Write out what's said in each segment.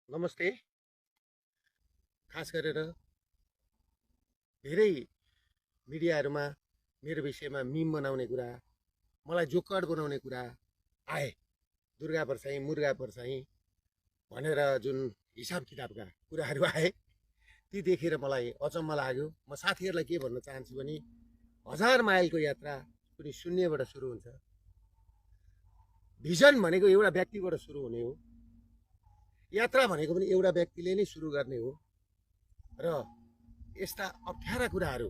नमस्ते। खास गरेर धेरै मिडियाहरूमा मेरो विषयमा मिम बनाउने कुरा, मलाई जोकर बनाउने कुरा आए। दुर्गा परसाई, मुर्गा परसाई भनेर जुन हिसाब किताबका कुराहरू आए, ती देखेर मलाई अचम्म लाग्यो। म साथीहरूलाई के भन्न चाहन्छु भने 1000 माइलको यात्रा कुनै शून्यबाट सुरु हुन्छ। भिजन भनेको एउटा व्यक्तिबाट सुरु हुने हो। यात्रा भनेको पनि एउटा व्यक्तिले नै सुरु गर्ने हो र यस्ता अप्ठ्यारा कुराहरू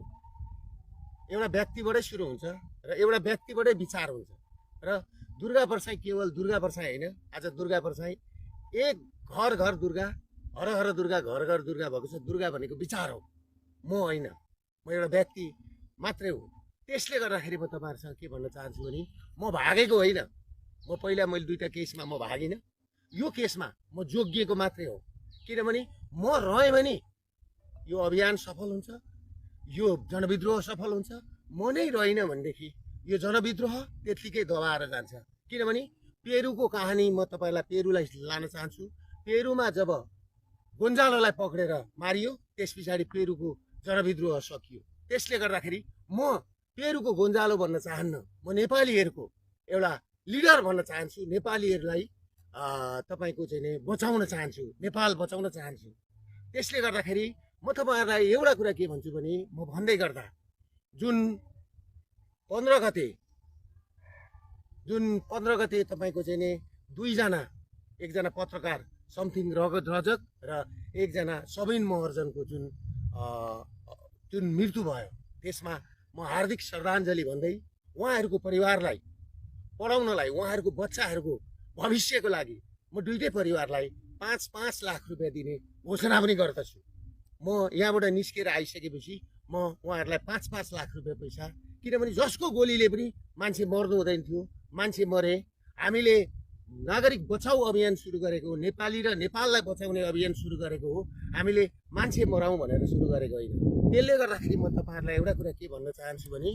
एउटा व्यक्तिबाटै सुरु हुन्छ र एउटा व्यक्तिबाटै विचार हुन्छ। र दुर्गा परसाई केवल दुर्गा परसाई होइन, आज दुर्गा परसाई एक घर घर दुर्गा, हर हर दुर्गा, घर घर दुर्गा भएको छ। दुर्गा भनेको विचार हो, म होइन, म एउटा व्यक्ति मात्रै हो। त्यसले गर्दाखेरि म तपाईँहरूसँग के भन्न चाहन्छु भने म भागेको होइन। मैले दुईवटा केसमा म भागिनँ। यो केसमा म जोगिएको मात्रै हो, किनभने म रहेँ भने यो अभियान सफल हुन्छ, यो जनविद्रोह सफल हुन्छ। म नै रहेन भनेदेखि यो जनविद्रोह त्यत्तिकै दबाएर जान्छ। किनभने पेरुको कहानी म तपाईँलाई पेरुलाई लान चाहन्छु। पेरुमा जब गोन्जालोलाई पक्रेर मारियो, त्यस पछाडि पेरुको जनविद्रोह सकियो। त्यसले गर्दाखेरि म पेरुको गोन्जालो भन्न चाहन्न, म नेपालीहरूको एउटा लिडर भन्न चाहन्छु। नेपालीहरूलाई तपाईँको चाहिँ नि बचाउन चाहन्छु, नेपाल बचाउन चाहन्छु। त्यसले गर्दाखेरि म तपाईँहरूलाई एउटा कुरा के भन्छु भने, म भन्दै गर्दा जुन 15 गते तपाईँको चाहिँ नि दुईजना, एकजना पत्रकार समथिङ रगत रजक र एकजना सबिन महर्जनको जुन मृत्यु भयो, त्यसमा म हार्दिक श्रद्धाञ्जली भन्दै उहाँहरूको परिवारलाई पढाउनलाई, उहाँहरूको बच्चाहरूको भविष्यको लागि म दुईटै परिवारलाई 5-5 लाख रुपियाँ दिने घोषणा पनि गर्दछु। म यहाँबाट निस्केर आइसकेपछि म उहाँहरूलाई 5-5 लाख रुपियाँ पैसा, किनभने जसको गोलीले पनि मान्छे मर्नु हुँदैन थियो, मान्छे मरे। हामीले नागरिक बचाउ अभियान सुरु गरेको हो, नेपाली र नेपाललाई बचाउने अभियान सुरु गरेको हो। हामीले मान्छे मराउँ भनेर सुरु गरेको होइन। त्यसले गर्दाखेरि म तपाईँहरूलाई एउटा कुरा के भन्न चाहन्छु भने,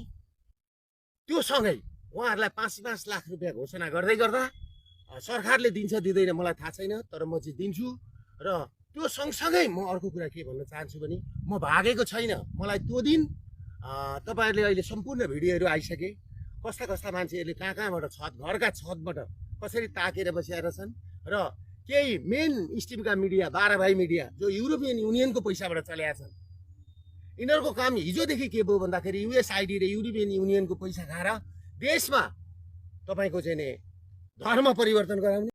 त्यो सँगै उहाँहरूलाई 5-5 लाख रुपियाँ घोषणा गर्दै गर्दा सरकारले दिन्छ दिँदैन मलाई थाहा छैन, तर म चाहिँ दिन्छु। र त्यो सँगसँगै म अर्को कुरा के भन्न चाहन्छु भने, म भागेको छैन। मलाई त्यो दिन तपाईँहरूले अहिले सम्पूर्ण भिडियोहरू आइसके, कस्ता कस्ता मान्छेहरूले कहाँबाट घरका छतबाट कसरी ताकेर बसिआएर छन्। र केही मेन स्ट्रिमका मिडिया, 12 भाइ मिडिया जो युरोपियन युनियनको पैसाबाट चलेका छन्, यिनीहरूको काम हिजोदेखि के भयो भन्दाखेरि युएसआइडी र युरोपियन युनियनको पैसा खाएर देशमा तपाईँको चाहिँ नि धर्म परिवर्तन गराउने,